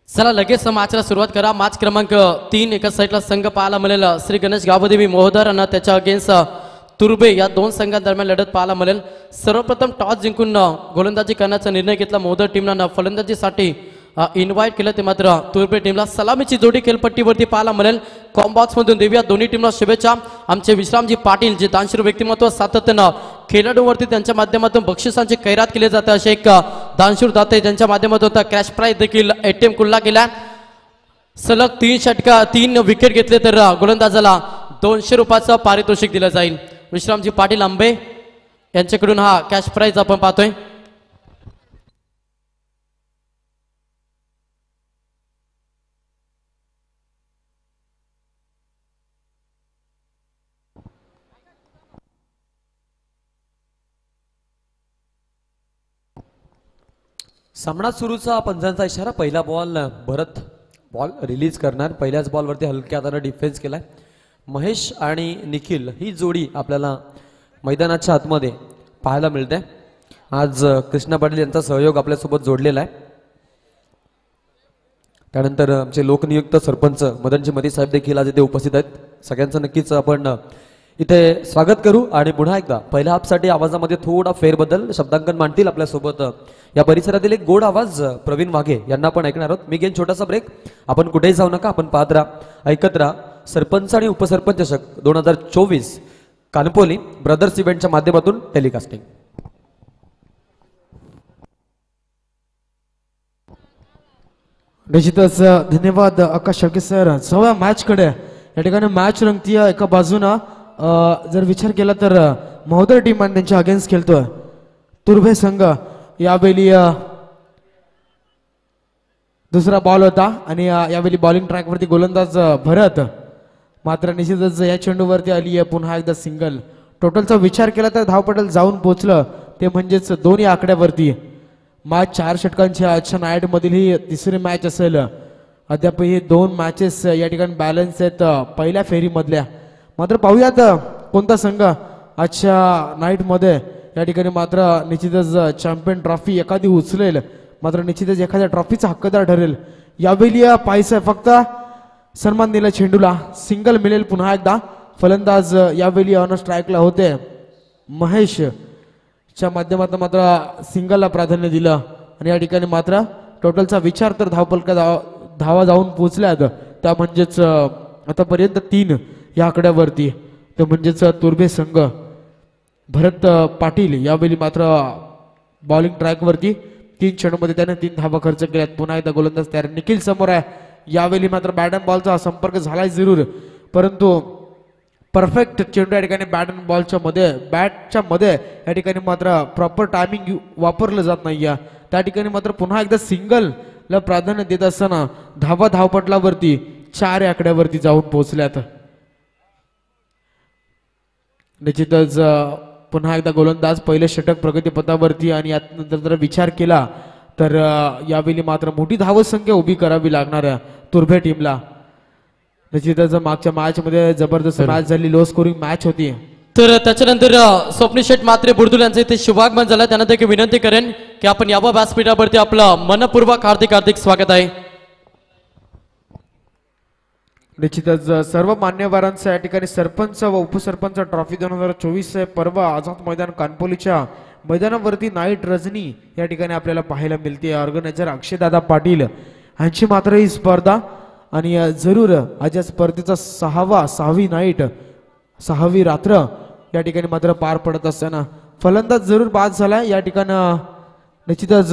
चला लगेच मॅचला सुरुवात करा। मॅच क्रमांक 3 एका साईडला संघ पाहायला मिळेल श्री गणेश गावदेवी मोहदर आणि त्याच्या अगेन्स्ट तुर्बे या दोन संघांदरम्यान लढत पाहायला मिळेल। सर्वप्रथम टॉस जिंकून गोलंदाजी करण्याचा निर्णय घेतला मोहदर टीमनं फलंदाजीसाठी इन्व्हाइट केलं ते मात्र तुर्बे टीमला सलामीची जोडी खेळपट्टीवरती पाहायला मिळेल। कॉम्बॉक्स मधून देऊया दोन्ही टीमला शुभेच्छा। आमचे विश्रामजी पाटील जे दानशूर व्यक्तिमत्व सातत्यानं खेळाडूंवरती त्यांच्या माध्यमातून बक्षिसांची खैरात केली जाते असे एक दानशूर दाते त्यांच्या माध्यमातून कॅश प्राइज देखील एटीएम कुल्ला केला। सलग 3 विकेट घेतले तर गोलंदाजाला 200 रुपयाचं पारितोषिक दिलं जाईल। विश्रामजी पाटील आंबे यांच्याकडून हा कॅश प्राइज आपण पाहतोय। सामना सुरूचा पंचांचा इशारा। पहिला बॉल भरत बॉल रिलीज करणार। पहिल्याच बॉलवरती हलक्या हाताने डिफेन्स केलाय। महेश आणि निखिल ही जोडी आपल्याला मैदानाच्या आतमध्ये पाहायला मिळते। आज कृष्णा पाटील यांचा सहयोग आपल्यासोबत जोडलेला आहे। त्यानंतर आमचे लोकनियुक्त सरपंच मदनजी मती साहेब देखील आज इथे उपस्थित आहेत। सगळ्यांचं नक्कीच आपण इथे स्वागत करू आणि पुन्हा एकदा पहिल्या हाफसाठी आवाजामध्ये थोडा फेरबदल शब्दांकन मांडतील आपल्यासोबत या परिसरातील एक गोड आवाज प्रवीण वाघे यांना आपण ऐकणार आहोत। मी घेईन छोटासा ब्रेक, आपण कुठेही जाऊ नका, आपण पाहत राहा ऐकत राहा सरपंच आणि उपसरपंच चषक 2024 कानपोली ब्रदर्स इव्हेंटच्या माध्यमातून टेलिकास्टिंग। निश्चितच धन्यवाद आकाश शेळके सर। 6व्या मॅच कडे या ठिकाणी मॅच रंगतीय। एका बाजूना जर विचार केला तर मोहदर टीम आणि त्यांच्या अगेन्स्ट खेळतोय तुर्भे संघ। यावेळी दुसरा बॉल होता आणि यावेळी बॉलिंग ट्रॅक वरती गोलंदाज भरत, मात्र निश्चितच या चेंडूवरती आली आहे पुन्हा एकदा सिंगल। टोटलचा विचार केला तर धावपटल जाऊन पोहोचलं ते म्हणजेच 2 या आकड्यावरती। मॅच 4 षटकांची आजच्या नाईट मधील ही तिसरी मॅच असेल। अद्याप ही 2 मॅचेस या ठिकाणी बॅलन्स आहेत पहिल्या फेरी मधल्या। मात्र पाहूयात कोणता संघ आजच्या नाईट मध्ये या ठिकाणी मात्र निश्चितच चॅम्पियन ट्रॉफी एखादी उचलेल, मात्र निश्चितच एखाद्या ट्रॉफीचा हक्कदार ठरेल। यावेळी पायसा फक्त सन्मान दिला चेंडूला, सिंगल मिळेल पुन्हा एकदा। फलंदाज यावेळी ऑन स्ट्राईकला होते महेश च्या माध्यमातून मात्र सिंगलला प्राधान्य दिलं आणि या ठिकाणी मात्र टोटलचा विचार तर धावा जाऊन पोहोचल्यात त्या म्हणजेच आतापर्यंत 3 या आकड्यावरती। ते म्हणजेच तुर्भे संघ भरत पाटील यावेळी मात्र बॉलिंग ट्रॅक वरती 3 चेंडूमध्ये त्याने 3 धावा खर्च केल्यात। पुन्हा एकदा गोलंदाज तयार, निखिल समोर आहे। यावेळी मात्र बॅट अँड बॉलचा संपर्क झालाय जरूर, परंतु परफेक्ट चेंडू या ठिकाणी बॅटच्या मध्ये या ठिकाणी मात्र प्रॉपर टायमिंग वापरलं जात नाही। त्या ठिकाणी मात्र पुन्हा एकदा सिंगल ला प्राधान्य देत असताना धावपटलावरती 4 आकड्यावरती जाऊन पोहोचल्यात। निश्चितच पुन्हा एकदा गोलंदाज पहिले षटक प्रगतीपथावरती आणि यानंतर जर विचार केला तर यावेळी मात्र मोठी धावसंख्या उभी करावी लागणार आहे तुर्भे टीमला। निश्चितच मागच्या मॅच मध्ये जबरदस्त मॅच झाली, लो स्कोरिंग मॅच होती। तर त्याच्यानंतर स्वप्नील शेठ मात्रे बुर्दुल यांचं इथे शुभागमन झालं। त्यानंतर एक विनंती करेन की आपण यावं व्यासपीठावरती आपलं मनपूर्वक हार्दिक स्वागत आहे। निश्चितच सर्व मान्यवरांचं या ठिकाणी सरपंच व उपसरपंच ट्रॉफी 2024 पर्व आझाद मैदान कानपोलीच्या मैदानावरती नाईट रजनी या ठिकाणी आपल्याला पाहायला मिळते। ऑर्गनायझर अक्षयदादा पाटील यांची मात्र ही स्पर्धा आणि जरूर आज या स्पर्धेचा 6वी रात्र या ठिकाणी मात्र पार पडत असताना फलंदाज जरूर बाद झाला। या ठिकाणी निश्चितच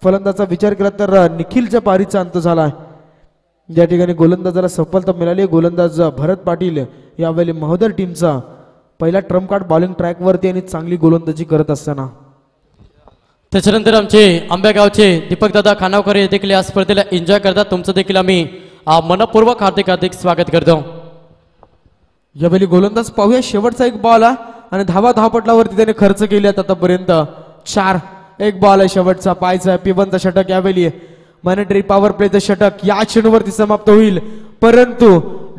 फलंदाजाचा विचार केला तर निखिलच्या पारीचा अंत झाला। या ठिकाणी गोलंदाजाला सफलता मिळाली। गोलंदाज भरत पाटील यावेळी मोहदर टीमचा पहिला ट्रम्प कार्ड बॉलिंग ट्रॅक वरती आणि चांगली गोलंदाजी करत असताना। त्याच्यानंतर आमचे आंबेगावचे दीपक दादा खानावकर हे देखील या स्पर्धेला एन्जॉय करतात। तुमचं देखील आम्ही मनपूर्वक हार्दिक स्वागत करतो। यावेळी गोलंदाज पाहूया, शेवटचा एक बॉल आणि धावपटलावरती त्याने खर्च केले आतापर्यंत 4। एक बॉल आहे शेवटचा पायचा पिबंद षटक। यावेळी मॅनेटरी पॉवर प्लेचं षटक या चेंडूवरती समाप्त होईल, परंतु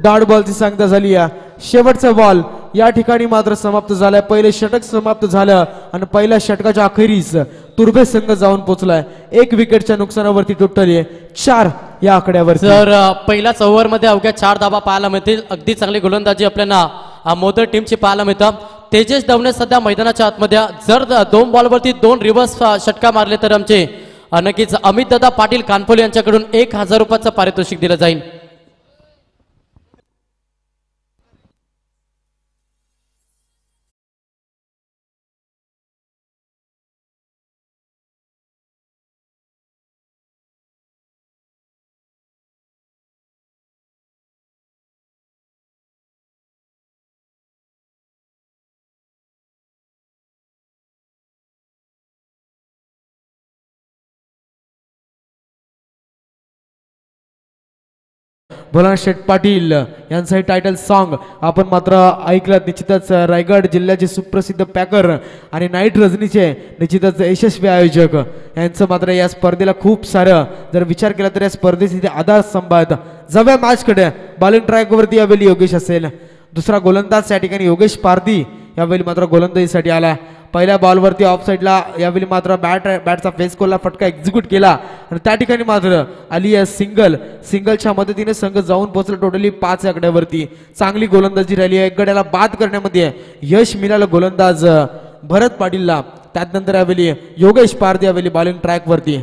डॉट बॉलची सांगता झाली। शेवटचा बॉल या ठिकाणी मात्र समाप्त झालाय. पहिले षटक समाप्त झालं आणि पहिल्या षटकाच्या अखेरीस तुर्भे संघ जाऊन पोहोचलाय. 1 विकेटच्या नुकसानावरती टोटल 4 या आकड्यावर. तर पहिल्याच ओव्हर मध्ये अवघ्या 4 धाबा पाहायला मिळतील. अगदी चांगली गोलंदाजी आपल्याला मोदर टीमची पाहायला मिळतं. तेजस दवणे सध्या मैदानाच्या आतमध्ये. जर 2 बॉलवरती 2 रिव्हर्स षटका मारले तर आमचे नक्कीच अमित दादा पाटील कानपोले यांच्याकडून 1000 रुपयाचं पारितोषिक दिलं जाईल. भोलानाथ शेठ पाटील यांचं टायटल सॉन्ग आपण मात्र ऐकलं. निश्चितच रायगड जिल्ह्याचे सुप्रसिद्ध पॅकर आणि नाईट रजनीचे निश्चितच यशस्वी आयोजक यांचं मात्र या स्पर्धेला खूप सारं जर विचार केला तर या स्पर्धेचे आधारस्तंभ आहेत. जाऊया मॅचकडे. बॉलिंग ट्रॅकवरती यावेळी योगेश असेल. दुसरा गोलंदाज या ठिकाणी योगेश पारधी यावेळी मात्र गोलंदाजीसाठी आला. पहिल्या बॉलवरती ऑफ साईडला यावेळी मात्र बॅटचा फेस कोलला फटका एक्झिक्यूट केला आणि त्या ठिकाणी मात्र आली आहे सिंगलच्या मदतीने संघ जाऊन पोहोचला टोटली 5 आकड्यावरती. चांगली गोलंदाजी राहिली आहे. एक गड्याला बाद करण्यामध्ये यश मिळालं गोलंदाज भरत पाटीलला. त्यानंतर यावेळी योगेश पारधी यावेळी बॉलिंग ट्रॅकवरती.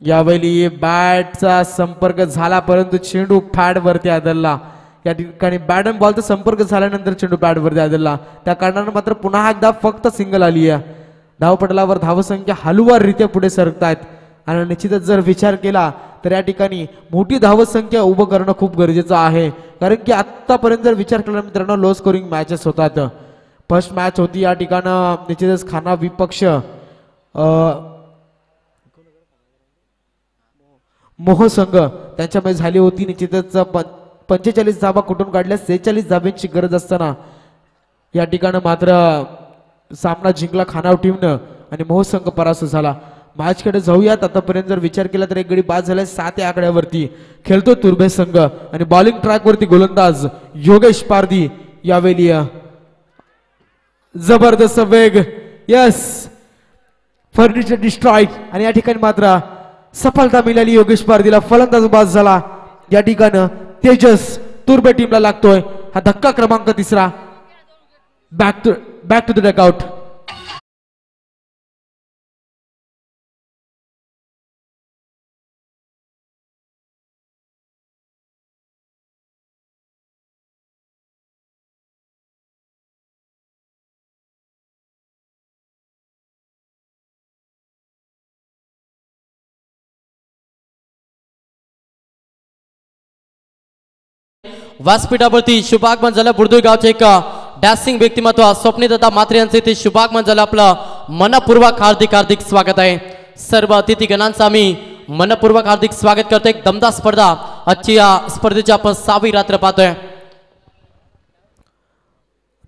यावेळी बॅटचा संपर्क झाला परंतु चेंडू पॅडवरती आदळला. या ठिकाणी बॅट अँड बॉलचा संपर्क झाल्यानंतर चेंडू पॅडवरती आदळला. त्या कारणानं मात्र पुन्हा एकदा फक्त सिंगल आली आहे. धावपटलावर धावसंख्या हलवाररीत्या पुढे सरकतायत आणि निश्चितच जर विचार केला तर या ठिकाणी मोठी धावसंख्या उभं करणं खूप गरजेचं आहे. कारण की आतापर्यंत जर विचार केला मित्रांनो लो स्कोरिंग मॅचेस होतात. फर्स्ट मॅच होती या ठिकाणं निश्चितच खाना विपक्ष मोह संघ त्यांच्यामध्ये झाली होती. निश्चितच 45 धाबा कुठून काढल्या. 46 धाब्यांची गरज असताना या ठिकाणी मात्र सामना जिंकला खानाव टीमनं आणि मोह संघ परास्त झाला. मॅचकडे जाऊयात. आतापर्यंत जर विचार केला तर एक गडी बाद झालाय. 7 या आकड्यावरती खेळतो तुर्भे संघ आणि बॉलिंग ट्रॅकवरती गोलंदाज योगेश पारधी यावेळी जबरदस्त वेग. यस फर्निचर डिस्ट्रॉय आणि या ठिकाणी मात्र सफलता मिळाली योगेश पारधीला. फलंदाज बाद झाला. या ठिकाणी तेजस तुर्भे टीमला लागतोय. हा धक्का क्रमांक 3. Back to the dugout. व्यासपीठावरती शुभागमन झालं. बुर्दुई गावचे एक डॅसिंग व्यक्तिमत्व स्वप्नीलता मात्रे यांचे ते शुभागमन झालं. आपलं मनपूर्वक हार्दिक स्वागत आहे. सर्व अतिथीगणांचं आम्ही मनपूर्वक हार्दिक स्वागत करतो. एक दमदार स्पर्धा आजची या स्पर्धेची आपण 6वी रात्र पाहतोय.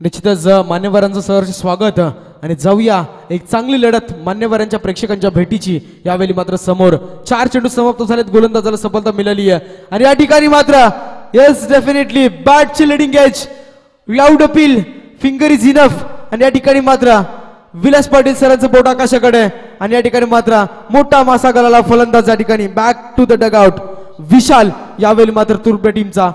निश्चितच मान्यवरांचं सहर्ष स्वागत आणि जाऊया एक चांगली लढत मान्यवरांच्या प्रेक्षकांच्या भेटीची. यावेळी मात्र समोर 4 चेंडू समाप्त झालेत. गोलंदाजाला सफलता मिळाली आहे आणि या ठिकाणी मात्र येस डेफिनेटली बॅटची leading edge loud appeal finger is enough आणि या ठिकाणी मात्र विलास पाटील सरांचं बोट आकाशाकडे आणि या ठिकाणी मात्र मोठा मासा गळाला. फलंदाज या ठिकाणी बॅक टू द डगआउट विशाल यावेळी मात्र तुर्भे टीमचा.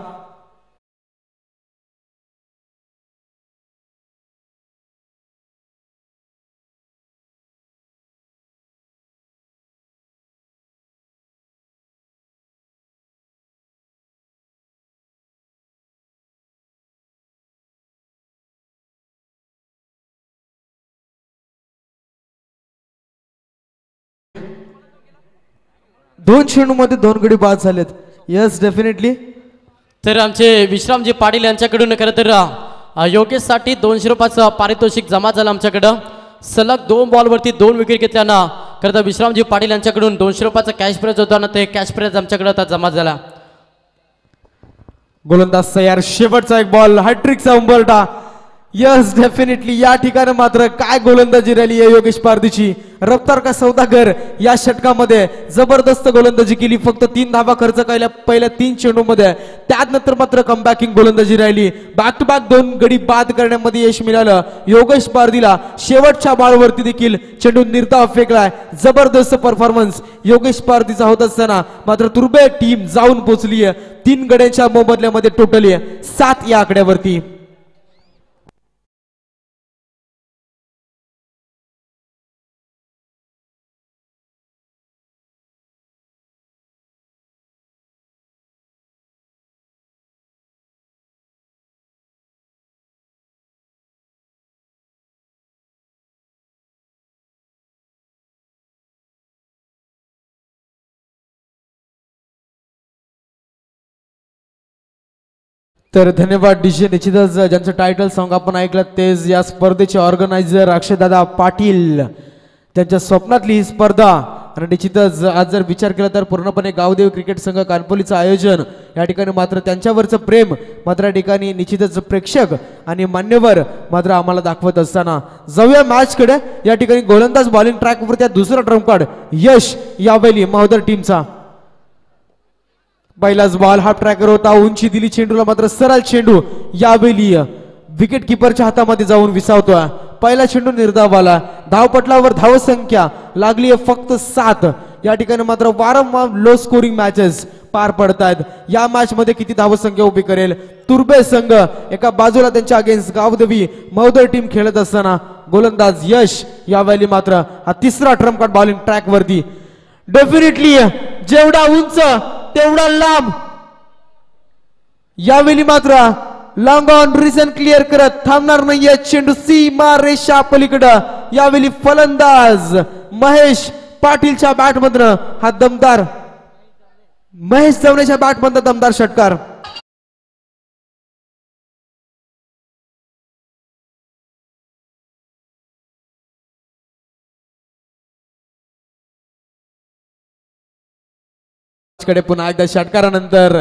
दोन चेंडू मध्ये 2 गडी बाद झालेत. Yes definitely. तर आमचे विश्रामजी पाटील यांच्याकडून खरं तर योगेशसाठी 200 रुपयाचं पारितोषिक जमा झालं आमच्याकडं. सलग 2 बॉलवरती 2 विकेट घेतल्यानं खरं तर विश्रामजी पाटील यांच्याकडून 200 रुपयाचा कॅश प्राइज होता ना ते कॅश प्राइज आमच्याकडे आता जमा झाला. गोलंदाज तयार. शेवटचा एक बॉल हॅट्रिकचा उंबरठा यस डेफिनेटली या ठिकाणी मात्र काय गोलंदाजी राहिली आहे योगेश पारदीची. रफ्तार का सौदागर या षटकामध्ये जबरदस्त गोलंदाजी केली. फक्त 3 धावा खर्च केल्या पहिल्या 3 चेंडूमध्ये. त्यानंतर मात्र कमबॅकिंग गोलंदाजी राहिली. बॅक टू बॅक 2 गडी बाद करण्यामध्ये यश मिळालं योगेश पारदीला. शेवटच्या बॉलवरती देखील चेंडू निर्धाव फेकलाय. जबरदस्त परफॉर्मन्स योगेश पारदीचा होत असताना मात्र तुर्बे टीम जाऊन पोहोचली आहे 3 गड्यांच्या मोबदल्यामध्ये टोटली 7 या आकड्यावरती. तर धन्यवाद डीजे. निश्चितच ज्यांचं टायटल सॉन्ग आपण ऐकलं तेच या स्पर्धेचे ऑर्गनायझर अक्षयदादा पाटील. त्यांच्या स्वप्नातली ही स्पर्धा आणि निश्चितच आज जर विचार केला तर पूर्णपणे गावदेव क्रिकेट संघ कानपोलीचं आयोजन या ठिकाणी मात्र त्यांच्यावरचं प्रेम मात्र या ठिकाणी निश्चितच प्रेक्षक आणि मान्यवर मात्र आम्हाला दाखवत असताना जाऊया मॅचकडे. या ठिकाणी गोलंदाज बॉलिंग ट्रॅकवर त्या दुसरा ट्रम्प कार्ड यश यावेली महोदर टीमचा. पहिलाच बॉल हा ट्रॅकर होता. उंची दिली चेंडूला मात्र सरळ चेंडू यावेळी विकेट किपरच्या हातामध्ये जाऊन विसावतोय. पहिला चेंडू निर्धाव आला. धावपटलावर धावसंख्या लागली आहे फक्त 7. या ठिकाणी मात्र वारंवार लो स्कोरिंग मॅचेस पार पडतायत. या मॅच मध्ये किती धावसंख्या उभी करेल तुर्बे संघ. एका बाजूला त्यांच्या अगेन्स्ट गावदेवी महोदय टीम खेळत असताना गोलंदाज यश यावेळी मात्र हा तिसरा ट्रम्प कार्ड बॉलिंग ट्रॅक वरती. डेफिनेटली जेवढा उंच तेवढा लांब. यावेळी मात्र लॉंग ऑन रिझन क्लिअर करत थांबणार नाहीये चेंडू सीमा रेषा पलीकडे. यावेळी फलंदाज महेश पाटीलच्या बॅटमधनं हा दमदार महेश जवण्याच्या बॅटमधनं दमदार षटकार. कडे पुन्हा एकदा षटकारानंतर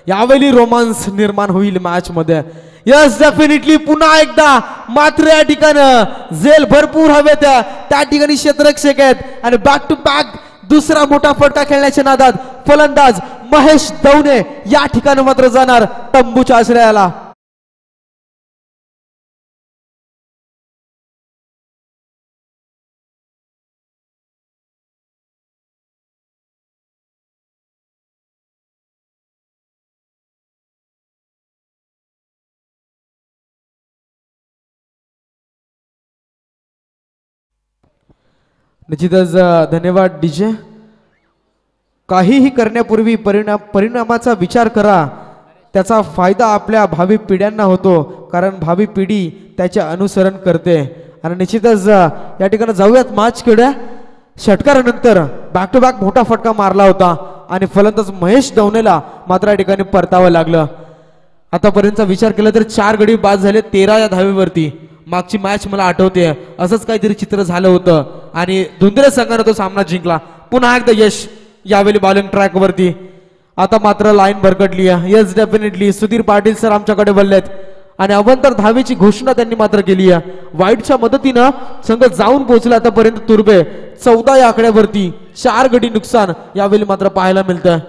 यावेळी रोमांस निर्माण होईल मॅच मध्ये. यस डेफिनेटली पुन्हा एकदा मात्र या ठिकाणी झेल भरपूर हवे त्या ठिकाणी क्षेत्ररक्षक आहेत आणि बॅक टू बॅक दुसरा मोठा फटका खेळण्याच्या नादात फलंदाज महेश दवणे या ठिकाणी मात्र जाणार तंबूच्या आश्रयाला. निश्चितच धन्यवाद डीजे. काहीही करण्यापूर्वी परिणामाचा विचार करा. त्याचा फायदा आपल्या भावी पिढ्यांना होतो कारण भावी पिढी त्याचे अनुसरण करते. आणि निश्चितच या ठिकाणी जाऊयात मॅचकडे. षटकारानंतर बॅक टू बॅक मोठा फटका मारला होता आणि फलंदाज महेश दवनेला मात्र या ठिकाणी परतावं लागलं. आतापर्यंतचा विचार केला तर 4 गडी बाद झाले 13 या धावेवरती. मागची मॅच मला आठवते असंच काहीतरी चित्र झालं होतं आणि धुंदरे संघाने तो सामना जिंकला. पुन्हा एकदा यश यावेळी बॉलिंग ट्रॅक वरती. आता मात्र लाईन भरकटली आहे. Yes definitely Sudhir Patil sir आमच्याकडे बोललेत आणि अवंतर धावेची घोषणा त्यांनी मात्र केली आहे. वाईटच्या मदतीनं संघ जाऊन पोहोचला आतापर्यंत तुर्बे 14 या आकड्यावरती. 4 गडी नुकसान यावेळी मात्र पाहायला मिळतं.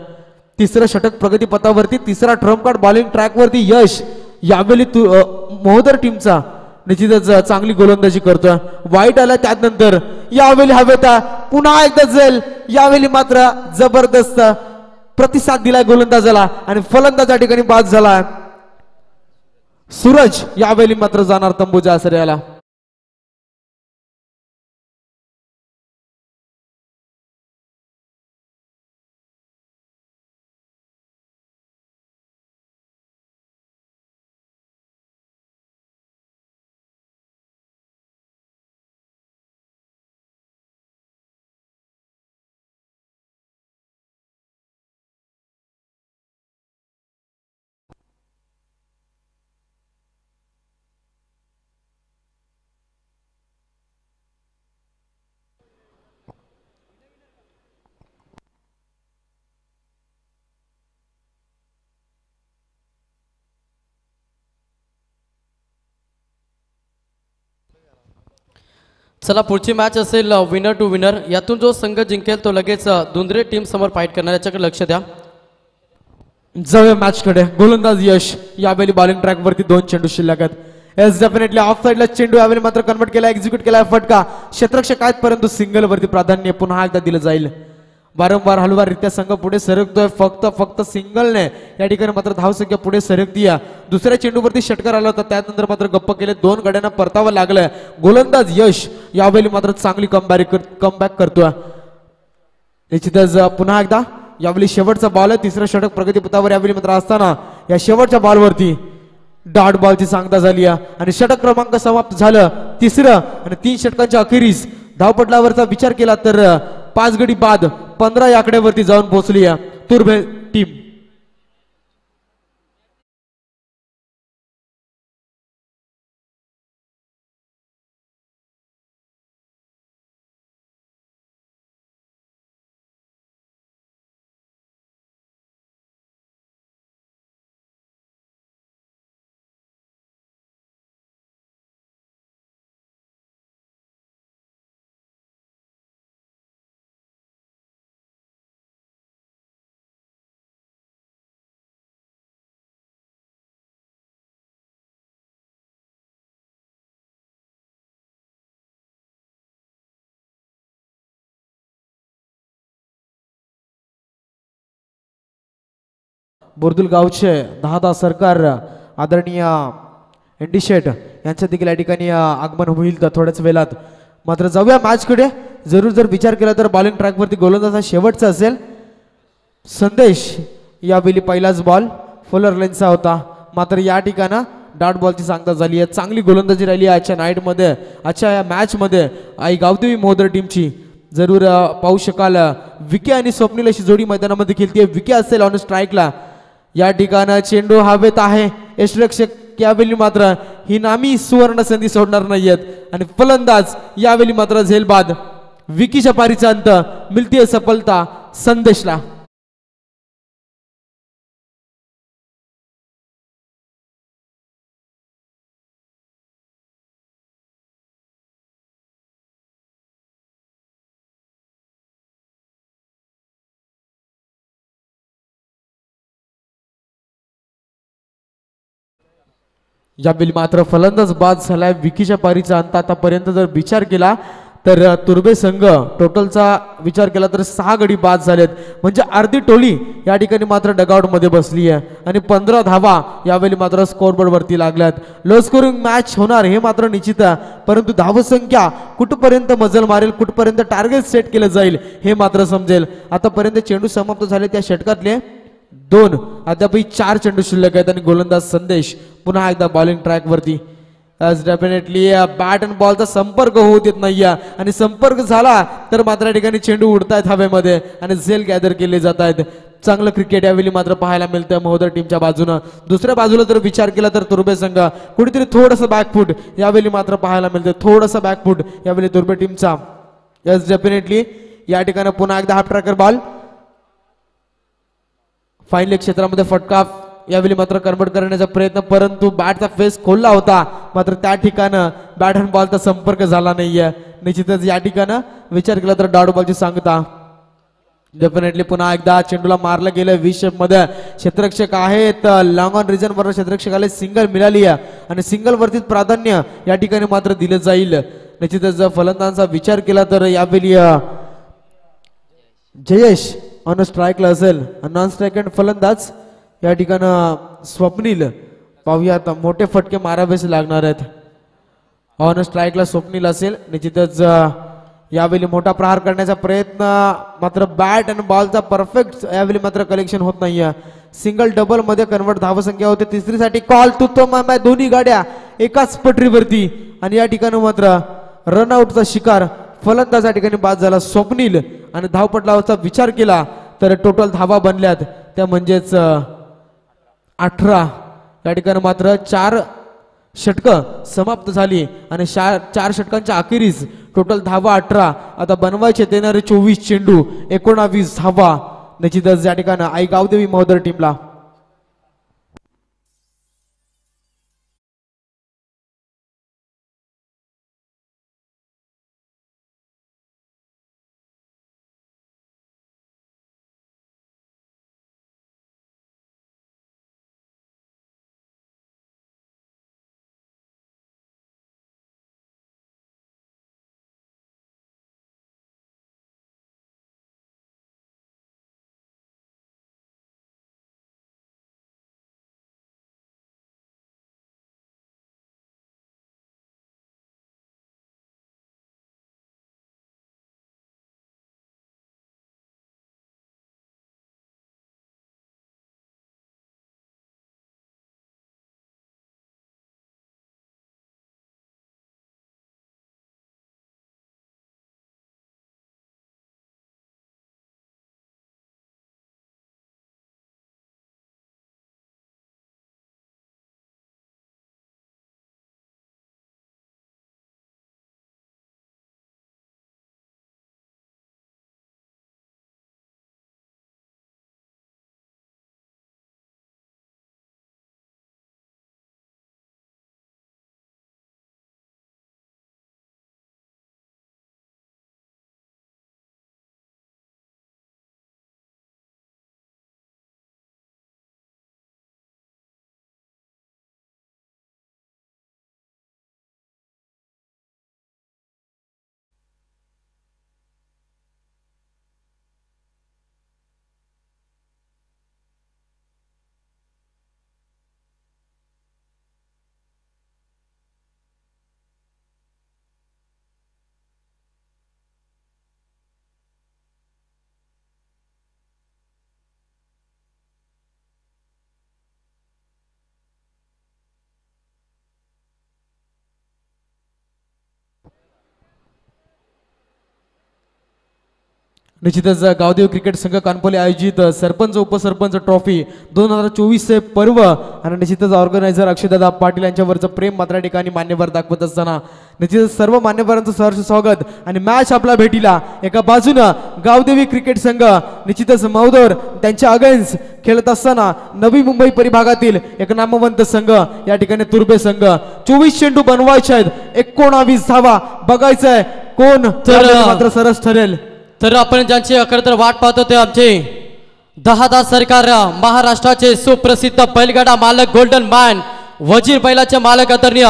तिसरं षटक प्रगतीपथावरती. तिसरा ट्रम्प कार्ड बॉलिंग ट्रॅक वरती यश यावेळी महोदर टीमचा निश्चितच चांगली गोलंदाजी करतोय. वाईट आला त्यानंतर यावेळी हवेत पुन्हा एकदा झेल. यावेळी मात्र जबरदस्त प्रतिसाद दिलाय गोलंदाजाला आणि फलंदाज या ठिकाणी बाद झाला. सूरज यावेळी मात्र जाणार तंबूच्या आश्रयाला. चला पुढची मॅच असेल विनर टू विनर. यातून जो संघ जिंकेल तो लगेच दुंद्रे टीम समोर फाईट करणार, याच्याकडे लक्ष द्या. जाऊया मॅच कडे. गोलंदाज यश यावेळी बॉलिंग ट्रॅक वरती 2 चेंडू शिल्लक आहेत. एस डेफिनेटली ऑफ साइडला चेंडू यावेळी मात्र कन्वर्ट केला, एक्झिक्यूट केला फटका. क्षेत्ररक्षक आहेत परंतु सिंगल वरती प्राधान्य पुन्हा एकदा दिलं जाईल. वारंवार हलवारित्या संघ पुढे सरकतोय, फक्त सिंगलने या ठिकाणी मात्र धावसंख्या पुढे सरकती. दुसऱ्या चेंडूवरती षटकार आला होता, त्यानंतर मात्र गप्प केले. 2 गड्यांना परतावं लागलं. गोलंदाज यश यावेळी मात्र चांगली कमबॅक करतोय. निश्चितच पुन्हा एकदा यावेळी शेवटचा बॉल आहे. तिसरं षटक प्रगतीपथावर यावेळी मात्र असताना या शेवटच्या बॉलवरती डॉट बॉलची सांगता झाली आणि षटक क्रमांक समाप्त झालं. तिसरं आणि 3 षटकांच्या अखेरीस धावपटलावरचा विचार केला तर 5 गडी बाद 15 या आकड्यावरती जाऊन पोहोचली तुर्भे टीम. बोर्दुल गावचे 10 सरकार आदरणीय एनडी शेठ यांच्या देखील या ठिकाणी आगमन होईल तर थोड्याच वेळात. मात्र जाऊया मॅच कडे. जर विचार केला तर बॉलिंग ट्रॅक वरती गोलंदाज शेवटचा असेल. संदेश यावेळी पहिलाच बॉल फुलर लेन्सचा होता, मात्र या ठिकाणी डॉट बॉलची सांगता झाली आहे. चांगली गोलंदाजी राहिली आजच्या नाईटमध्ये, आजच्या या मॅच मध्ये आई गावदेवी महोदय टीमची. जरूर पाहू शकाल विके आणि स्वप्नील अशी जोडी मैदानामध्ये खेळते. विके असेल ऑन स्ट्राईकला. या ठिकाणी चेंडू हवेत आहे. यष्टिरक्षक यावेळी मात्र ही नामी सुवर्ण संधी सोडणार नाहीयेत आणि फलंदाज यावेळी मात्र झेलबाद. विकीच्या पारीचा अंत मिळतीये सफलता संदेशला. यावेळी मात्र फलंदाज बाद झालाय. विकीच्या पारीचा अंत आतापर्यंत जर विचार केला तर तुर्भे संघ टोटलचा विचार केला तर 6 गडी बाद झालेत, म्हणजे अर्धी टोळी या ठिकाणी मात्र डगआउट मध्ये बसली आहे आणि 15 धावा यावेळी मात्र स्कोरबोर्ड वरती लागल्यात. लो स्कोरिंग मॅच होणार हे मात्र निश्चित आहे, परंतु धावसंख्या कुठपर्यंत मजल मारेल, कुठपर्यंत टार्गेट सेट केलं जाईल हे मात्र समजेल. आतापर्यंत चेंडू समाप्त झाले त्या षटकातले 2, अद्यापही 4 चेंडू शिल्लक आहेत आणि गोलंदाज संदेश पुन्हा एकदा बॉलिंग ट्रॅक वरती. डेफिनेटली बॅट अँड बॉलचा संपर्क होऊ देत नाहीये आणि संपर्क झाला तर मात्र या ठिकाणी चेंडू उडतायत हवेमध्ये आणि झेल गॅदर केले जात आहेत. चांगलं क्रिकेट यावेळी मात्र पाहायला मिळतं महोदय टीमच्या बाजूनं. दुसऱ्या बाजूला जर विचार केला तर तुर्भे संघ कुठेतरी थोडंसं बॅकफूट यावेळी मात्र पाहायला मिळतं, थोडंसं बॅकफूट यावेळी तुर्भे टीमचा. यस डेफिनेटली या ठिकाणी पुन्हा एकदा हाफ ट्रॅकर बॉल फाईनल क्षेत्रामध्ये फटका यावेळी मात्र कन्वर्ट करण्याचा प्रयत्न, परंतु बॅटचा फेस खोलला होता, मात्र त्या ठिकाणी बॅट अँड बॉलचा संपर्क झाला नाहीये. निश्चितच या ठिकाणी विचार केला तर डॉट बॉलची सांगता. डेफिनेटली पुन्हा एकदा चेंडूला मारलं गेलं 20 शेप मध्ये. क्षेत्ररक्षक आहेत लॉंग ऑन रिजन वर क्षेत्ररक्षकाला सिंगल मिळाली आहे आणि सिंगल वरतीच प्राधान्य या ठिकाणी मात्र दिलं जाईल. निश्चितच फलंदाजांचा विचार केला तर यावेळी जयेश ऑन स्ट्राईकला असेल, नॉन स्ट्राईक अँड फलंदाज या ठिकाणी स्वप्नील. पाहूयात मोठे फटके मारावेसे लागणार आहेत. ऑन स्ट्राईकला स्वप्नील असेल. निश्चितच यावेळी मोठा प्रहार करण्याचा प्रयत्न, मात्र बॅट आणि बॉलचा परफेक्ट यावेळी मात्र कलेक्शन होत नाहीये. सिंगल डबल मध्ये कन्वर्ट धावसंख्या होते. तिसरीसाठी कॉल तुतो माय दोन्ही गाड्या एकाच पटरीवरती आणि या ठिकाणी मात्र रनआउटचा शिकार फलंदाज या ठिकाणी बाद झाला स्वप्नील. आणि धावपटलावरचा विचार केला तर टोटल धावा बनल्यात त्या म्हणजेच 18. या ठिकाणी मात्र 4 षटकं समाप्त झाली आणि 4 षटकांच्या अखेरीस टोटल धावा 18. आता बनवायचे देणारे 24 चेंडू 19 धावा. निश्चितच या ठिकाणी आई गावदेवी महोदय टीमला निश्चितच गावदेव क्रिकेट संघ कानपोले आयोजित सरपंच उपसरपंच ट्रॉफी 2024 चे पर्व आणि निश्चितच ऑर्गनायझर अक्षयदादा पाटील यांच्यावरचं प्रेम मात्र या ठिकाणी मान्यवर दाखवत असताना निश्चितच सर्व मान्यवरांचं सहर्ष स्वागत आणि मॅच आपल्या भेटीला एका बाजूनं गावदेवी क्रिकेट संघ निश्चितच मौदर त्यांच्या अगेन्स्ट खेळत असताना नवी मुंबई परिभागातील एक नामवंत संघ या ठिकाणी तुर्बे संघ 24 चेंडू बनवायचे आहेत 19 धावा बघायचंय कोण मात्र सरस ठरेल तर आपण ज्यांची खरं तर वाट पाहतो ते आमचे 10 सरकार महाराष्ट्राचे सुप्रसिद्ध बैलगाडा मालक गोल्डन मॅन वजीर बैलाचे मालक आदरणीय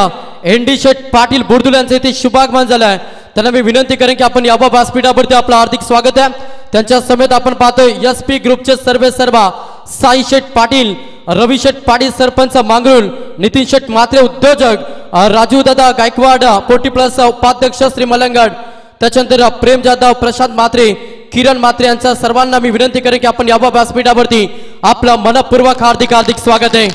एनडी शेठ पाटील बुर्दुल यांचे इथे शुभागमन झालंय त्यांना मी विनंती करेन की आपण याबा व्यासपीठावरती आपलं हार्दिक स्वागत आहे त्यांच्या समेत आपण पाहतोय एसपी ग्रुपचे सर्व साई शेठ पाटील रवी शेठ पाटील सरपंच मांगरुळ नितीन शेठ मात्रे उद्योजक राजू दादा गायकवाड पोटी प्लस उपाध्यक्ष श्री मलंगड त्याच्यानंतर प्रेम जाधव प्रशांत मात्रे किरण मात्रे यांचा सर्वांना मी विनंती करेन की आपण याबा व्यासपीठावरती आपलं मनपूर्वक हार्दिक हार्दिक स्वागत आहे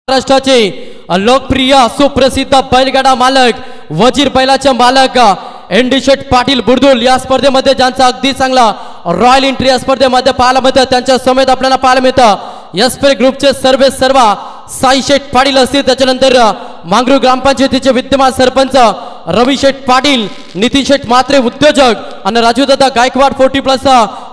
महाराष्ट्राचे लोकप्रिय सुप्रसिद्ध बैलगाडा मालक वजीर बैलाचे मालक एनडी शेठ पाटील बुर्दुल या स्पर्धेमध्ये ज्यांचा अगदी चांगला रॉयल एंट्री या स्पर्धेमध्ये पाहायला मिळतं त्यांच्या समेत आपल्याला पाहायला मिळतं एसपी ग्रुपचे सर्व साई शेठ पाटील असतील त्याच्यानंतर मांगरू ग्रामपंचायतीचे विद्यमान सरपंच रवी शेठ पाटील नितीन शेठ मात्रे उद्योजक आणि राजू दादा गायकवाड 40+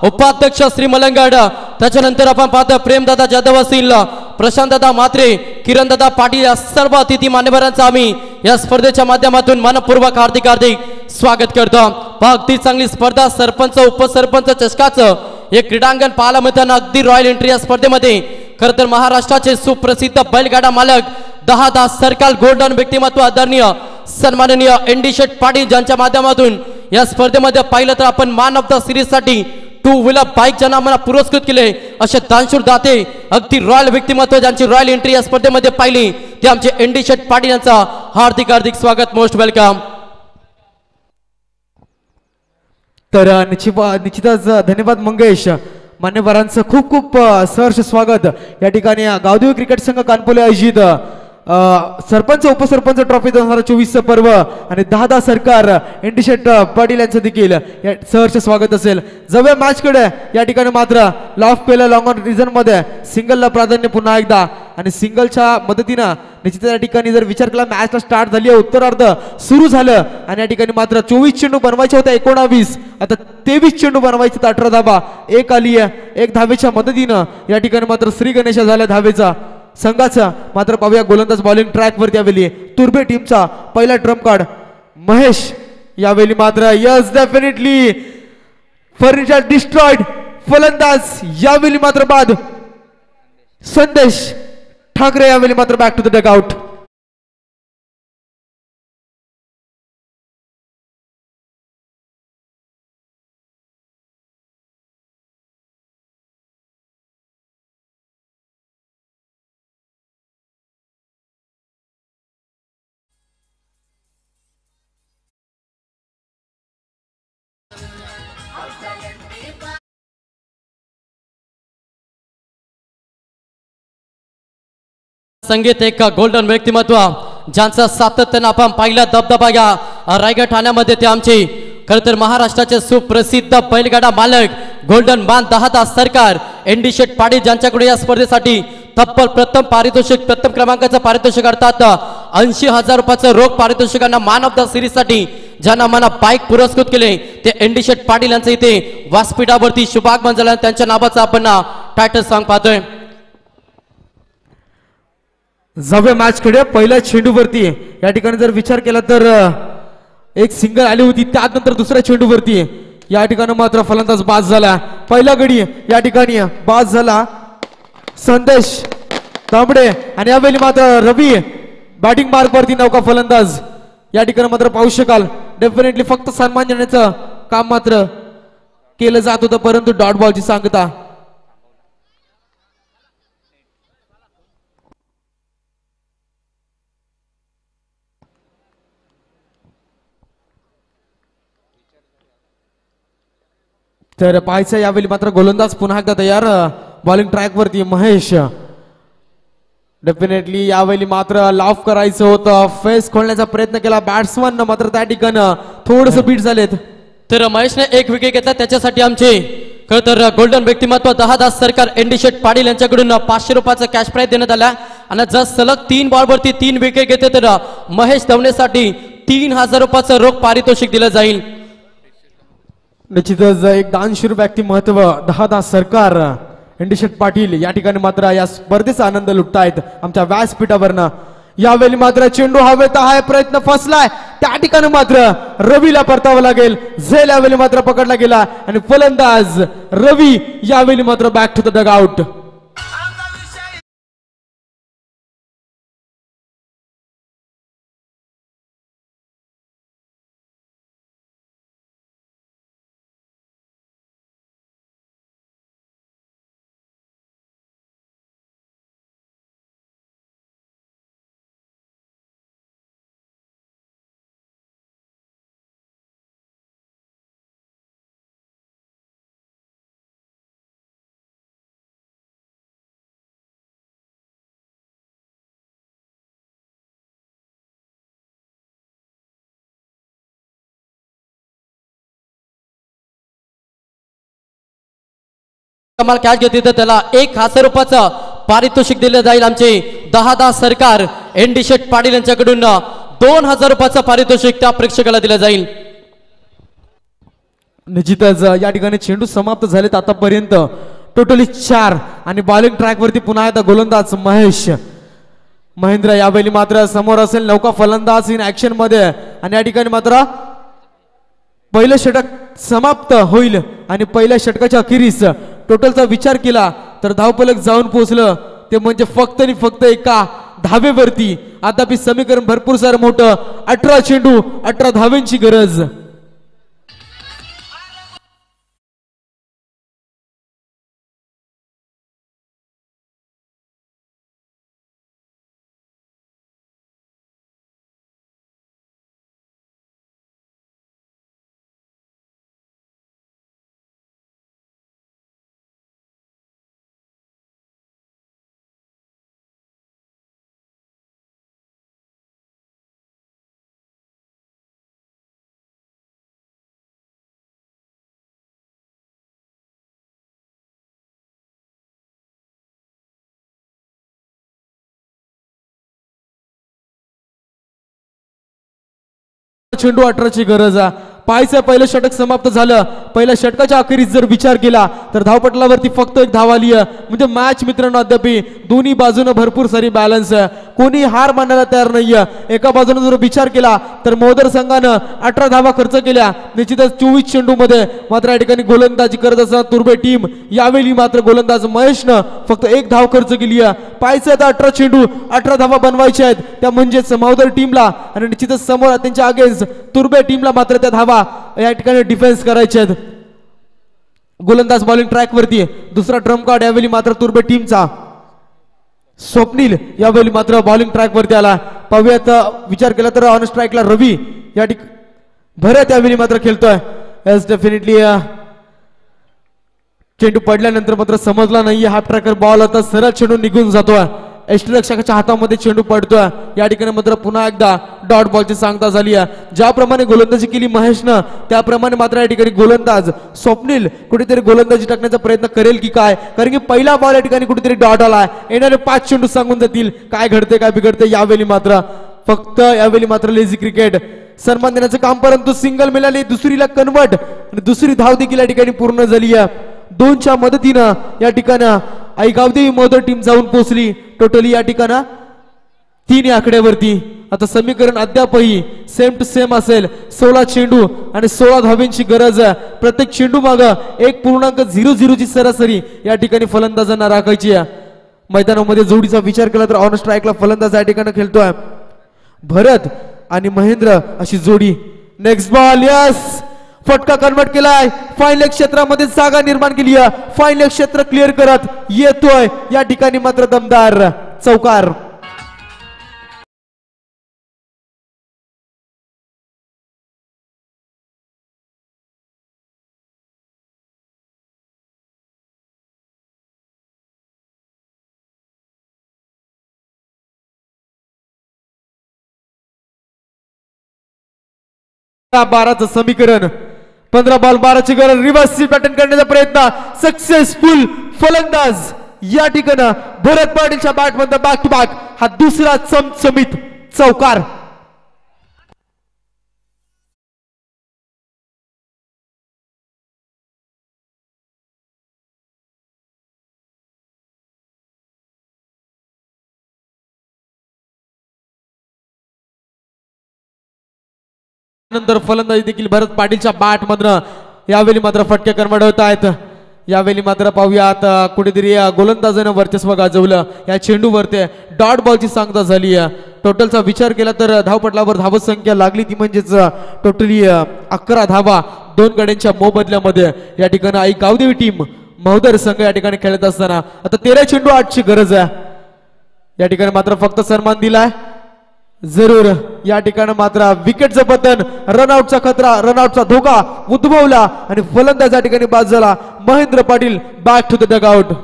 उपाध्यक्ष श्री मलंगड त्याच्यानंतर आपण पाहतो प्रेमदादा जाधव असतील प्रशांत दादा मात्रे किरण दादा पाटील या सर्व अतिथी मान्यवरांचा आम्ही या स्पर्धेच्या माध्यमातून मनपूर्वक हार्दिक स्वागत करतो अगदी चांगली स्पर्धा सरपंच उपसरपंच चषकाचं हे क्रीडांगण पाहायला मिळताना अगदी रॉयल एंट्री या स्पर्धेमध्ये खरं तर महाराष्ट्राचे सुप्रसिद्ध बैलगाडा मालक 10 सरकार गोल्डन व्यक्तिमत्व आदरणीय सन्माननीय एनडी शेठ पाटील ज्यांच्या माध्यमातून या स्पर्धेमध्ये पाहिलं तर आपण मॅन ऑफ द सिरीज साठी 2 व्हीलर बाईक ज्यांना आम्हाला पुरस्कृत केले असे दानशूर दाते अगदी रॉयल व्यक्तिमत्व ज्यांची रॉयल एंट्री या स्पर्धेमध्ये पाहिली ते आमचे एनडी शेठ पाटील यांचा हार्दिक स्वागत मोस्ट वेलकम तर निश्चितच धन्यवाद मंगेश मान्यवरांचं खूप सहर्ष स्वागत या ठिकाणी गावदेवी क्रिकेट संघ कानपोले आयोजित सरपंच उपसरपंच ट्रॉफी 2024 पर्व आणि 10 सरकार इंडिशेट पाटील यांचं देखील सहर्ष स्वागत असेल. जवळ मॅच कडे या ठिकाणी मात्र लॉफ केलं लॉंग ऑन रिझन मध्ये सिंगलला प्राधान्य पुन्हा एकदा आणि सिंगलच्या मदतीनं निश्चित या ठिकाणी जर विचार केला मॅचला स्टार्ट झाली आहे उत्तरार्ध सुरू झालं आणि या ठिकाणी मात्र 24 चेंडू बनवायचे होते 19 आता 23 चेंडू बनवायचे 18 धाबा एक आली आहे एक धावेच्या मदतीनं या ठिकाणी मात्र श्री गणेश झाला धावेचा संघाचा. मात्र पाहूया गोलंदाज बॉलिंग ट्रॅक वरती यावेळी तुर्भे टीमचा पहिला ड्रम कार्ड महेश यावेळी मात्र यस डेफिनेटली फर्निचर डिस्ट्रॉइड फलंदाज यावेळी मात्र बाद संदेश ठाकरे यावेळी मात्र बॅक टू द डगआउट. संगीत एक गोल्डन व्यक्तिमत्व ज्यांचा सातत्यानं आपण पाहिला दबदबा या रायगड ठाण्यामध्ये ते आमचे खरं तर महाराष्ट्राचे सुप्रसिद्ध बैलगाडा मालक गोल्डन बान 10 सरकार एनडी शेट पाटील ज्यांच्याकडे या स्पर्धेसाठी तब्बल प्रथम क्रमांकाचं पारितोषिक अर्थात 80,000 रुपयाचं रोख पारितोषिकांना मॅन ऑफ द सिरीज साठी ज्यांना मला बाईक पुरस्कृत केले ते एनडी शेट पाटील यांचं इथे व्यासपीठावरती शुभागमन झालं त्यांच्या नावाचं आपण टायटल सॉन्ग पाहतोय. जाऊया मॅच कडे पहिल्या चेंडूवरती या ठिकाणी जर विचार केला तर एक सिंगल आली होती त्यानंतर दुसऱ्या चेंडूवरती या ठिकाणी मात्र फलंदाज बाद झाला. पहिला गडी या ठिकाणी बाद झाला संदेश तांबडे आणि यावेळी मात्र रवी बॅटिंग मार्क वरती नौका फलंदाज या ठिकाणी मात्र पाहू शकाल डेफिनेटली फक्त सन्मान देण्याचं काम मात्र केलं जात होतं परंतु डॉट बॉलची सांगता तर पाहायचं यावेळी मात्र गोलंदाज पुन्हा एकदा तयार बॉलिंग ट्रॅक वरती महेश डेफिनेटली यावेळी मात्र लाफ करायचं होतं फेस खोलण्याचा प्रयत्न केला बॅट्समन मात्र त्या ठिकाणी थोडस बीट झालेत. तर महेशने एक विकेट घेतला त्याच्यासाठी आमचे खरं तर गोल्डन व्यक्तिमत्व 10 सरकार एनडी शेट पाटील यांच्याकडून 500 रुपयाचा कॅश प्राइज देण्यात आला आणि जर सलग 3 बॉलवरती 3 विकेट घेते तर महेश धवनेसाठी 3,000 रुपयाचं रोख पारितोषिक दिलं जाईल. निश्चितच एक दानशूर व्यक्तिमत्व 10 सरकार इंडिशेट पाटील या ठिकाणी मात्र या स्पर्धेचा आनंद लुटतायत आमच्या व्यासपीठावरनं. यावेळी मात्र चेंडू हवेत आहे प्रयत्न फसलाय त्या ठिकाणी मात्र रवीला परतावं लागेल झेल यावेळी मात्र पकडला गेला आणि फलंदाज रवी यावेळी मात्र बॅक टू द डगआउट. कमाल कॅच घेतली तर त्याला 1,000 रुपयाचं पारितोषिक दिलं जाईल. आमचे 10 सरकार एनडी शेट पाटील यांच्याकडून 2,000 रुपयाचं पारितोषिक त्या प्रेक्षकाला दिलं जाईल. निश्चितच या ठिकाणी चेंडू समाप्त झालेत आतापर्यंत टोटली 4 आणि बॉलिंग ट्रॅक वरती पुन्हा एकदा गोलंदाज महेश महेंद्र यावेळी मात्र समोर असेल नौका फलंदाज इन ऍक्शन मध्ये आणि या ठिकाणी मात्र पहिलं षटक समाप्त होईल आणि पहिल्या षटकाच्या अखेरीस टोटलचा विचार केला तर धावफलक जाऊन पोहोचलं ते म्हणजे फक्त आणि फक्त एका धावेवरती. आता समीकरण भरपूर सारं मोठं 18 चेंडू 18 धावेंची गरज. चेंडू 18ची गरज आहे. पाहायचं पहिलं षटक समाप्त झालं. पहिल्या षटकाच्या अखेरीस जर विचार केला तर धावपटलावरती फक्त एक धाव आली आहे. म्हणजे मॅच मित्रांनो अद्याप दोन्ही बाजूनं भरपूर सारी बॅलन्स आहे. कोणी हार मानायला तयार नाहीये. एका बाजूने जर विचार केला तर मोहदर संघानं 18 धावा खर्च केल्या निश्चितच 24 चेंडू मध्ये. मात्र या ठिकाणी गोलंदाजी करत असताना तुर्बे टीम यावेळी मात्र गोलंदाज महेशनं फक्त एक धाव खर्च केली आहे. पाहायचं आता 18 चेंडू 18 धावा बनवायच्या आहेत त्या म्हणजेच मोहदर टीमला आणि निश्चितच समोर त्यांच्या अगेन्स्ट तुर्बे टीमला मात्र त्या धावा या ठिकाणी डिफेन्स करायचे आहेत. गोलंदाज बॉलिंग ट्रॅक वरती दुसरा ट्रम्प कार्ड यावेळी मात्र तुर्बे टीमचा स्वप्नील यावेळी मात्र बॉलिंग ट्रॅक वरती आला. पाहूयात विचार केला तर ऑन स्ट्राईकला रवी या ठिकाणी भरत यावेळी मात्र खेळतोय. एस डेफिनेटली चेंडू पडल्यानंतर मात्र समजला नाहीये. हाफ ट्रॅकर बॉल होता सरळ चेंडू निघून जातोय. यष्टीरक्षकाच्या हातामध्ये चेंडू पडतोय. या ठिकाणी मात्र पुन्हा एकदा डॉट बॉलची सांगता झाली आहे. ज्याप्रमाणे गोलंदाजी केली महेशनं त्याप्रमाणे मात्र या ठिकाणी गोलंदाज स्वप्नील कुठेतरी गोलंदाजी टाकण्याचा प्रयत्न करेल की काय. कारण की पहिला बॉल या ठिकाणी कुठेतरी डॉट आलाय. येणारे 5 चेंडू सांगून जातील काय घडते काय बिघडते. यावेळी मात्र फक्त यावेळी मात्र लेझी क्रिकेट सन्मान देण्याचं काम परंतु सिंगल मिळाली. दुसरीला कन्वर्ट आणि दुसरी धाव देखील या ठिकाणी पूर्ण झाली आहे. 2च्या मदतीनं या ठिकाणी आई गावदेवी मोहदर टीम जाऊन पोहोचली. टोटली या ठिकाणी 3 या आकड्यावरती. आता समीकरण अद्यापही सेम टू सेम असेल. 16 चेंडू आणि 16 धावेंची गरज आहे. प्रत्येक चेंडू माग 1.00 ची सरासरी या ठिकाणी फलंदाजांना राखायची आहे. मैदानामध्ये जोडीचा विचार केला तर ऑन स्ट्राईकला फलंदाज या ठिकाणी खेळतोय भरत आणि महेंद्र अशी जोडी. नेक्स्ट बॉल यस फटका कन्वर्ट केलाय. फाईन लेग क्षेत्रामध्ये जागा निर्माण केली आहे. फाईन लेग क्षेत्र क्लिअर करत येतोय या ठिकाणी मात्र दमदार चौकार. बाराचं समीकरण 15 बॉल 12ची गरज. रिव्हर्स पॅटर्न करण्याचा प्रयत्न सक्सेसफुल. फलंदाज या ठिकाणी भरत पाटीलच्या बॅट मध्ये बॅक टू बॅक हा दुसरा चमचमीत चौकार. नंतर फलंदाजी देखील भरत पाटीलच्या बॅट मधनं यावेळी मात्र फटके कन्वर्ट होत आहेत. यावेळी मात्र पाहूयात कुठेतरी गोलंदाजानं वर्चस्व गाजवलं. या चेंडूवरती डॉट बॉलची सांगता झाली. टोटलचा विचार केला तर धावपटलावर धावत संख्या लागली ती म्हणजेच टोटली 11 धावा 2 गड्यांच्या मोबदल्यामध्ये या ठिकाणी आई गावदेवी टीम मोहदर संघ या ठिकाणी खेळत असताना आता 13 चेंडू 8ची गरज आहे. या ठिकाणी मात्र फक्त सन्मान दिलाय जरूर. या ठिकाणी मात्र विकेटचं पतन रनआउटचा खतरा रनआउटचा धोका उद्भवला आणि फलंदाज या ठिकाणी बाद झाला. Mahendra Patil back to the dugout.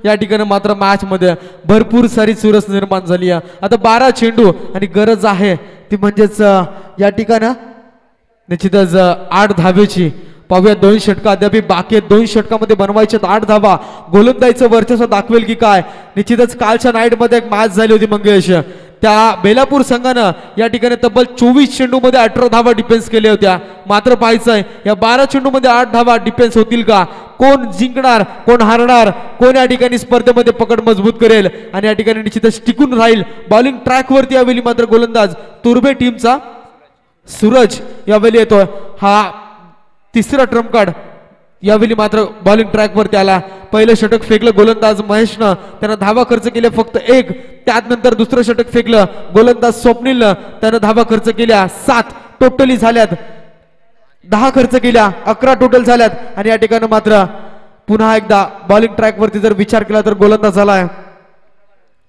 या ठिकाणी मात्र मॅच मध्ये भरपूर सारी चुरस निर्माण झाली आहे. आता 12 चेंडू आणि गरज आहे ती म्हणजेच या ठिकाणी निश्चितच 8 धावेची. पाहूया 2 षटका अद्याप बाकी आहेत. 2 षटकामध्ये बनवायचे 8 धावा. गोलंदाजीचं वर्चस्व दाखवेल की काय. निश्चितच कालच्या नाईट मध्ये एक मॅच झाली होती मंगेश. त्या बेलापूर संघानं या ठिकाणी तब्बल 24 चेंडू मध्ये 18 धावा डिफेन्स केल्या होत्या. मात्र पाहायचंय या 12 चेंडू मध्ये 8 धावा डिफेन्स होतील का. कोण जिंकणार कोण हारणार कोण या ठिकाणी स्पर्धेमध्ये पकड मजबूत करेल आणि या ठिकाणी निश्चितच टिकून राहील. बॉलिंग ट्रॅक वरती यावेळी मात्र गोलंदाज तुर्बे टीमचा सूरज यावेळी येतोय. हा तिसरा ट्रम्प कार्ड यावेळी मात्र बॉलिंग ट्रॅक वरती आला. पहिलं षटक फेकलं गोलंदाज महेशनं त्यानं धावा खर्च केले फक्त 1. त्यानंतर दुसरं षटक फेकलं गोलंदाज स्वप्नीलनं त्यानं धावा खर्च केल्या 7 टोटली झाल्यात. 10 खर्च केल्या, 11 टोटल झाल्यात आणि या ठिकाणी मात्र पुन्हा एकदा बॉलिंग ट्रॅक वरती जर विचार केला तर गोलंदाज झालाय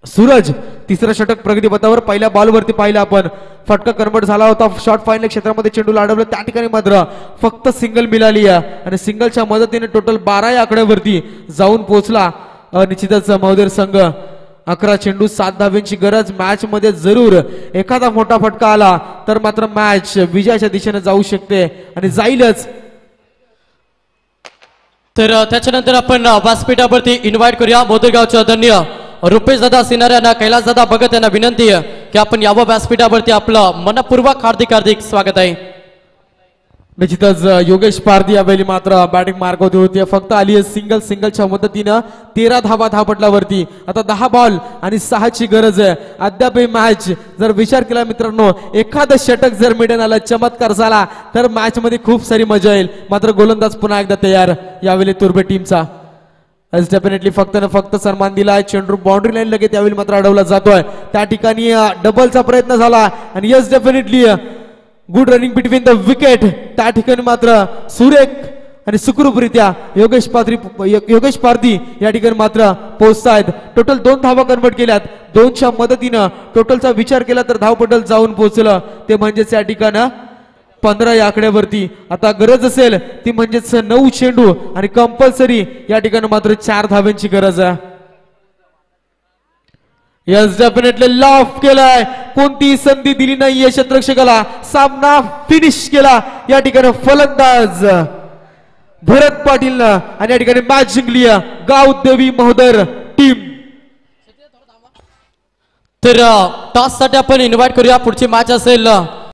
सूरज. तिसरं षटक प्रगतीपथावर. पहिल्या बॉल वरती पाहिलं आपण फटका कन्वर्ट झाला होता, शॉर्ट फाईनल क्षेत्रामध्ये चेंडूला अडवलं, त्या ठिकाणी मात्र फक्त सिंगल मिळाली आणि सिंगलच्या मदतीने टोटल 12 या आकड्यावरती जाऊन पोहोचला. निश्चितच महोदय संघ 11 चेंडू 7 धाव्यांची गरज. मॅच मध्ये जरूर एखादा मोठा फटका आला तर मात्र मॅच विजयाच्या दिशेने जाऊ शकते आणि जाईलच. तर त्याच्यानंतर आपण व्यासपीठावरती इन्व्हाइट करूया मोदरगावचे आदरणीय रुपेश दादा सिनारे यांना, कैलास दादा भगत यांना विनंती आहे की आपण यावं व्यासपीठावरती. आपलं मनपूर्वक हार्दिक हार्दिक स्वागत आहे. निश्चितच योगेश पारधी यावेळी मात्र बॅटिंग मार्गावरती होती. फक्त आली आहे सिंगलच्या मदतीनं 13 धावा धावपटलावरती. आता 10 बॉल आणि 6 ची गरज आहे. अद्याप मॅच जर विचार केला मित्रांनो, एखादं षटक जर मिडन आलं, चमत्कार झाला तर मॅच मध्ये खूप सारी मजा येईल. मात्र गोलंदाज पुन्हा एकदा तयार यावेळी तुर्बे टीमचा. डेफिनेटली फक्त न फक्त सन्मान दिला. चेंडू बाउंड्री लाईन लगेच त्यावेळी मात्र अडवला जातोय. त्या ठिकाणी डबलचा प्रयत्न झाला आणि yes definitely good running between the wicket. त्या ठिकाणी मात्र सुरेख आणि सुखरूपरित्या योगेश पारधी या ठिकाणी मात्र पोहोचतायत. टोटल 2 धावा कन्वर्ट केल्यात. 2च्या मदतीनं टोटलचा विचार केला तर धावपटल जाऊन पोहोचलं, ते म्हणजेच या ठिकाणी 15 या आकड्यावरती. आता गरज असेल ती म्हणजेच 9 चेंडू आणि कंपल्सरी या ठिकाणी मात्र 4 धाव्यांची गरज आहे. यस डेफिनेटली लॉफ केलाय, कोणतीही संधी दिली नाहीये क्षेत्ररक्षकाला. सामना फिनिश केला या ठिकाणी फलंदाज भरत पाटील आणि या ठिकाणी मॅच जिंकली गावदेवी महोदर टीम. तर टॉस साठी आपण इन्व्हाइट करूया. पुढची मॅच असेल